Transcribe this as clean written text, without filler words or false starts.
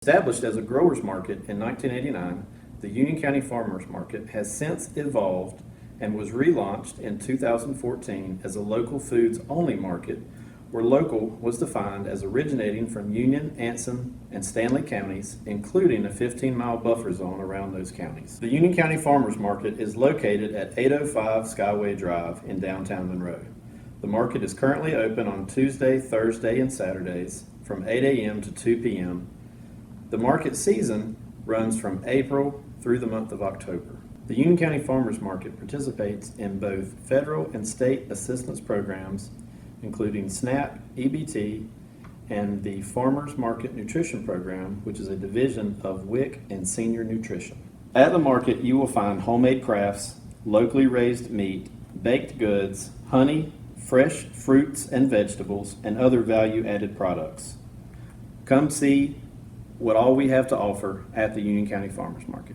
Established as a growers market in 1989, the Union County Farmers Market has since evolved and was relaunched in 2014 as a local foods only market, where local was defined as originating from Union, Anson, and Stanley counties, including a 15-mile buffer zone around those counties. The Union County Farmers Market is located at 805 Skyway Drive in downtown Monroe. The market is currently open on Tuesday, Thursday, and Saturdays from 8 a.m. to 2 p.m. The market season runs from April through the month of October. The Union County Farmers Market participates in both federal and state assistance programs, including SNAP, EBT, and the Farmers Market Nutrition Program, which is a division of WIC and Senior Nutrition. At the market, you will find homemade crafts, locally raised meat, baked goods, honey, fresh fruits and vegetables, and other value-added products. Come see what all we have to offer at the Union County Farmers Market.